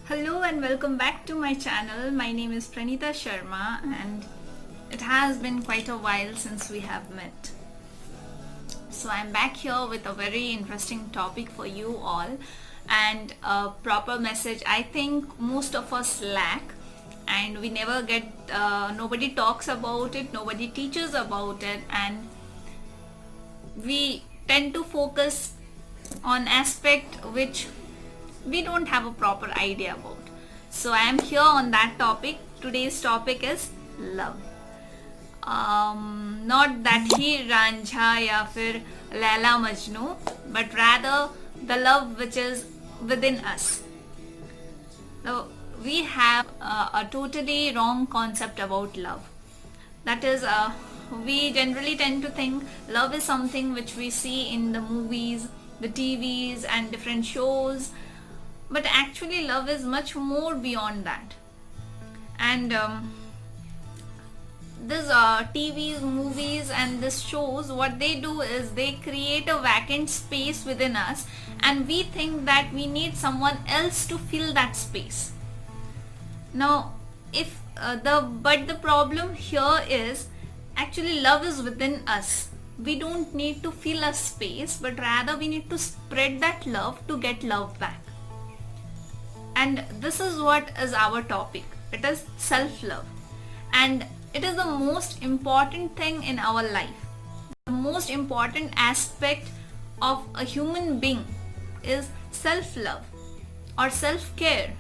Hello and welcome back to my channel. My name is Pranita Sharma and it has been quite a while since we have met. So I'm back here with a very interesting topic for you all and a proper message I think most of us lack, and we never get, nobody talks about it, nobody teaches about it, and we tend to focus on aspect which we don't have a proper idea about. So I am here on that topic. Today's topic is love. Not that he Ranjha ya fir Laila Majnu, but rather the love which is within us. Now we have a totally wrong concept about love. That is, we generally tend to think love is something which we see in the movies, the TVs and different shows, but actually love is much more beyond that. And this TVs, movies and this shows, what they do is they create a vacant space within us, and we think that we need someone else to fill that space. Now if the problem here is actually love is within us. We don't need to fill a space, but rather we need to spread that love to get love back. And this is what is our topic. It is self-love, and it is the most important thing in our life. The most important aspect of a human being is self-love or self-care,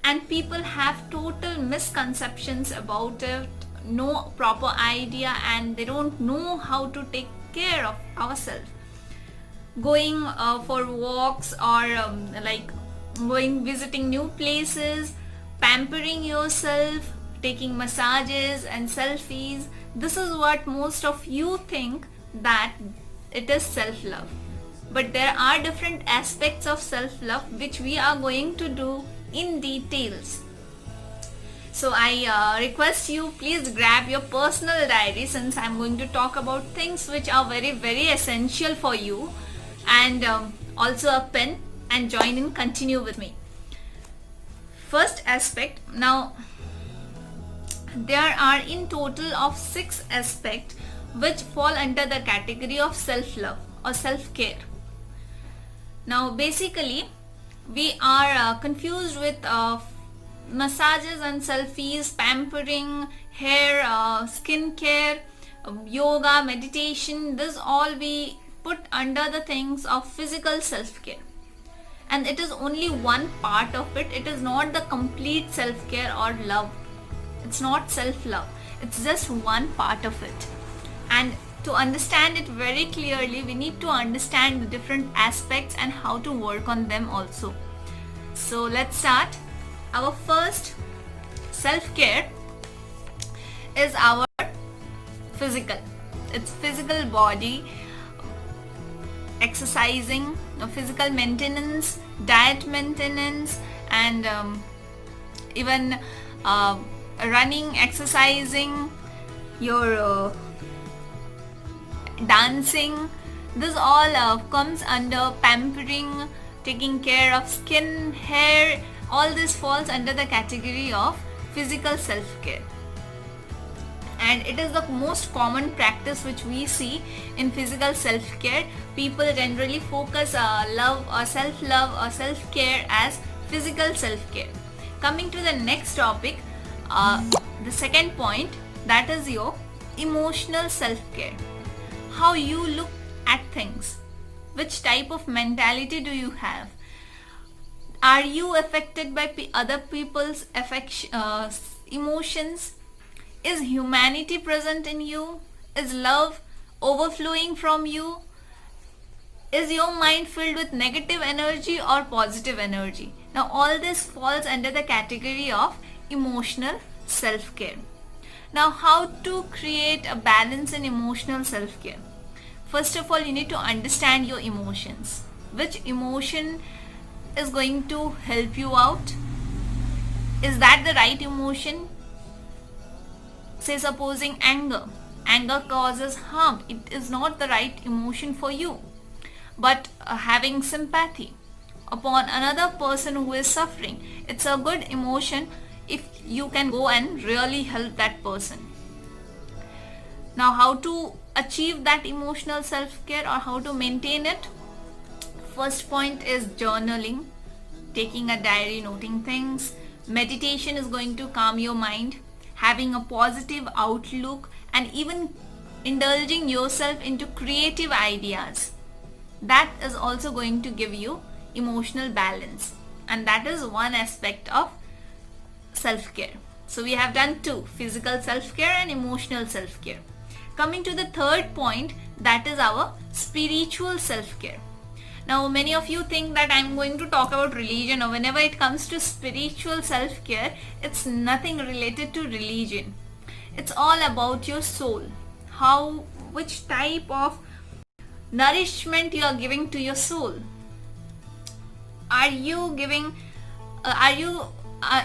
and people have total misconceptions about it, no proper idea, and they don't know how to take care of ourselves. Going for walks or going visiting new places, pampering yourself, taking massages and selfies, this is what most of you think that it is self-love. But there are different aspects of self-love which we are going to do in details. So I request you, please grab your personal diary, since I'm going to talk about things which are very essential for you, and also a pen, and join in, continue with me. First aspect. Now there are in total of 6 aspects which fall under the category of self-love or self-care. Now basically we are confused with massages and selfies, pampering, hair, skin care, yoga, meditation. This all we put under the things of physical self-care, and it is only one part of it. It is not the complete self-care or love. It's not self-love. It's just one part of it. And to understand it very clearly, we need to understand the different aspects and how to work on them also. So let's start. Our first self-care is our physical. It's physical body, exercising, physical maintenance, diet maintenance, and even running, exercising, your dancing. This all comes under pampering, taking care of skin, hair. All this falls under the category of physical self-care, and it is the most common practice which we see in physical self-care. People generally focus love or self-love or self-care as physical self-care. Coming to the next topic, the second point, that is your emotional self-care. How you look at things. Which type of mentality do you have? Are you affected by other people's emotions? Is humanity present in you? Is love overflowing from you? Is your mind filled with negative energy or positive energy? Now all this falls under the category of emotional self-care. Now how to create a balance in emotional self-care? First of all, you need to understand your emotions. Which emotion is going to help you out? Is that the right emotion? Say supposing anger. Anger causes harm. It is not the right emotion for you. But having sympathy upon another person who is suffering. It's a good emotion if you can go and really help that person. Now, how to achieve that emotional self-care or how to maintain it? First point is journaling, taking a diary, noting things. Meditation is going to calm your mind, having a positive outlook, and even indulging yourself into creative ideas. That is also going to give you emotional balance, and that is one aspect of self-care. So we have done two: physical self-care and emotional self-care. Coming to the third point, that is our spiritual self-care. Now, many of you think that I'm going to talk about religion, or whenever it comes to spiritual self-care, it's nothing related to religion. It's all about your soul. Which type of nourishment you are giving to your soul. Are you giving,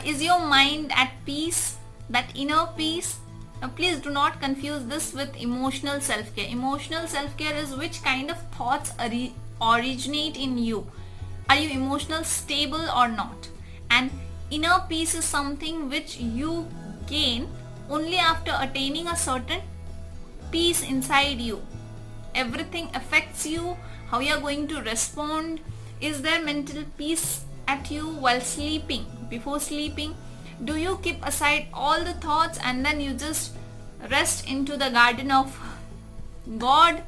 is your mind at peace, that inner peace? Now, please do not confuse this with emotional self-care. Emotional self-care is which kind of thoughts originate in you. Are you emotional stable or not? And inner peace is something which you gain only after attaining a certain peace inside you. Everything affects you, how you are going to respond. Is there mental peace at you while sleeping? Before sleeping, do you keep aside all the thoughts and then you just rest into the garden of God?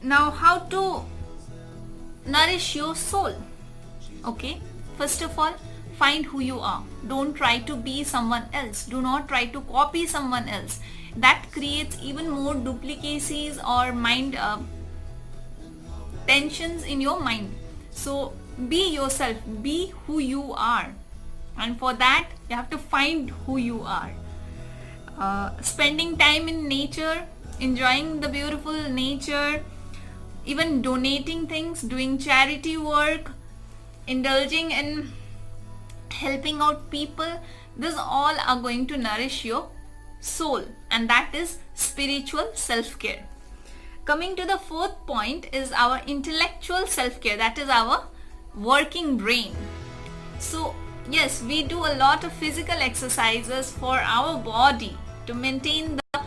Now, how to nourish your soul? Okay, first of all, find who you are. Don't try to be someone else. Do not try to copy someone else. That creates even more duplicacies or mind tensions in your mind. So be yourself, be who you are, and for that you have to find who you are. Spending time in nature, enjoying the beautiful nature, even donating things, doing charity work, indulging in helping out people, these all are going to nourish your soul, and that is spiritual self-care. Coming to the fourth point is our intellectual self-care, that is our working brain. So yes, we do a lot of physical exercises for our body to maintain the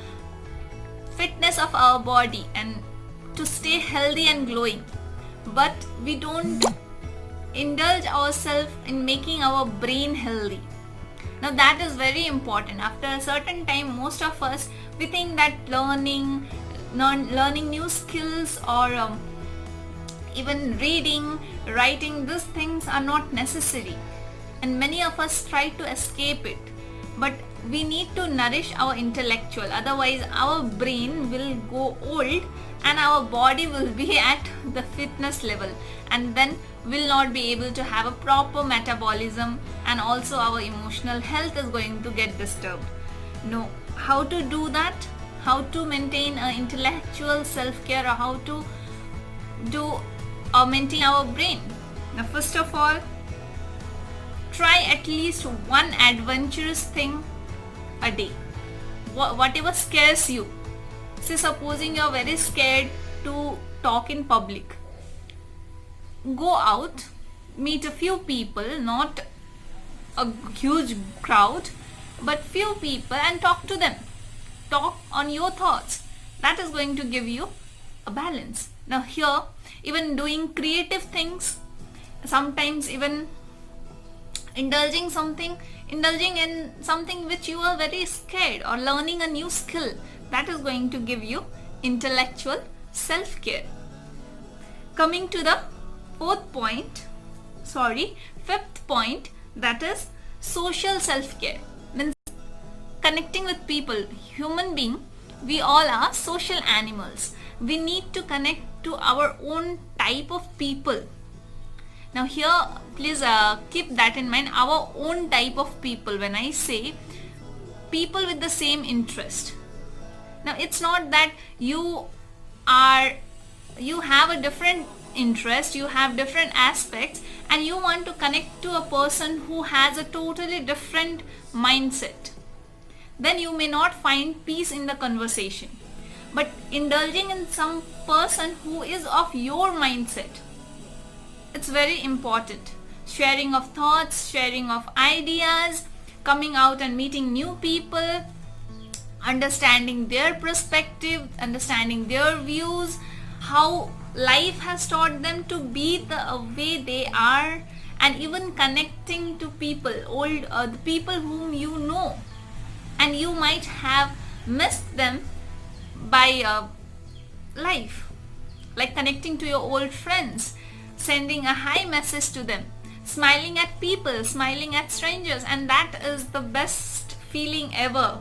fitness of our body and to stay healthy and glowing, but we don't indulge ourselves in making our brain healthy. Now that is very important. After a certain time, most of us, we think that learning new skills or even reading, writing, these things are not necessary, and many of us try to escape it. But we need to nourish our intellectual, otherwise our brain will go old and our body will be at the fitness level, and then will not be able to have a proper metabolism, and also our emotional health is going to get disturbed. No, how to do that? How to maintain an intellectual self-care, or how to do or maintain our brain? Now, first of all, try at least one adventurous thing a day. Whatever scares you. Say supposing you are very scared to talk in public. Go out, meet a few people, not a huge crowd, but few people, and talk to them. Talk on your thoughts. That is going to give you a balance. Now here, even doing creative things, sometimes even indulging in something which you are very scared, or learning a new skill, that is going to give you intellectual self-care. Coming to the fifth point, that is social self-care. Means connecting with people. Human being, we all are social animals. We need to connect to our own type of people. Now here, please keep that in mind, our own type of people. When I say people with the same interest, now it's not that you have a different interest, you have different aspects, and you want to connect to a person who has a totally different mindset. Then you may not find peace in the conversation. But indulging in some person who is of your mindset, It's very important. Sharing of thoughts, sharing of ideas, coming out and meeting new people, understanding their perspective, understanding their views, how life has taught them to be the way they are, and even connecting to people, the people whom you know, and you might have missed them by life, like connecting to your old friends, sending a hi message to them, smiling at people, smiling at strangers, and that is the best feeling ever.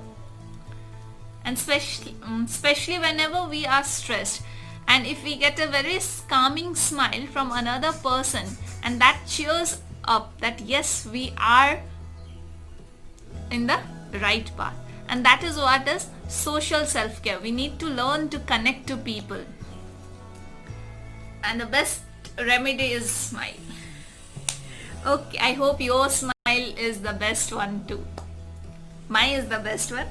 And especially whenever we are stressed, and if we get a very calming smile from another person, and that cheers up that yes, we are in the right path. And that is what is social self-care. We need to learn to connect to people, and the best remedy is smile. Okay, I hope your smile is the best one too. Mine is the best one.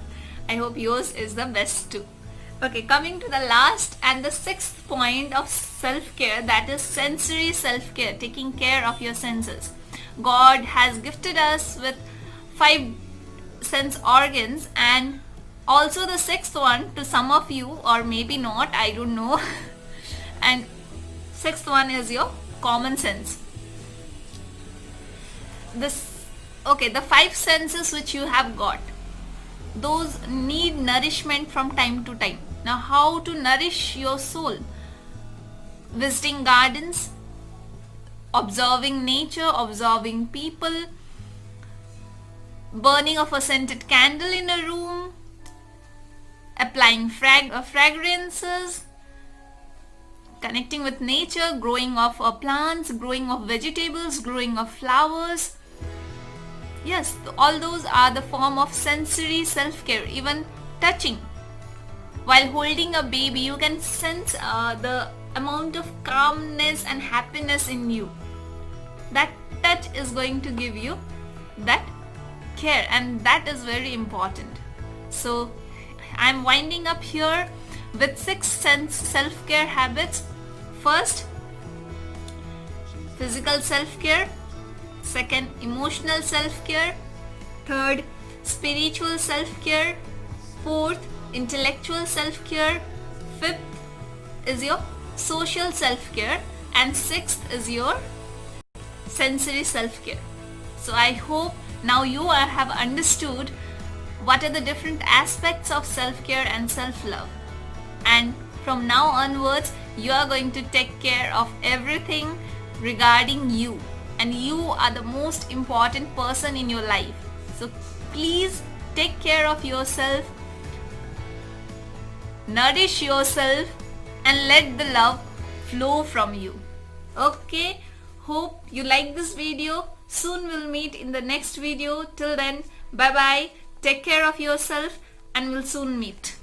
I hope yours is the best too. Okay, coming to the last and the sixth point of self-care, that is sensory self-care, taking care of your senses. God has gifted us with 5 sense organs, and also the sixth one to some of you, or maybe not, I don't know. And sixth one is your common sense. The 5 senses which you have got, those need nourishment from time to time. Now, how to nourish your soul? Visiting gardens, observing nature, observing people, burning of a scented candle in a room, applying fragrances, connecting with nature, growing of plants, growing of vegetables, growing of flowers. Yes, all those are the form of sensory self-care. Even touching. While holding a baby, you can sense the amount of calmness and happiness in you. That touch is going to give you that care, and that is very important. So I'm winding up here with 6 self-care habits. First, physical self-care. Second, emotional self-care. Third, spiritual self-care. Fourth, intellectual self-care. Fifth is your social self-care, and sixth is your sensory self-care. So I hope now you have understood what are the different aspects of self-care and self-love, and from now onwards you are going to take care of everything regarding you, and you are the most important person in your life. So please take care of yourself, nourish yourself, and let the love flow from you. Okay, hope you like this video. Soon we'll meet in the next video. Till then, bye bye, take care of yourself, and we'll soon meet.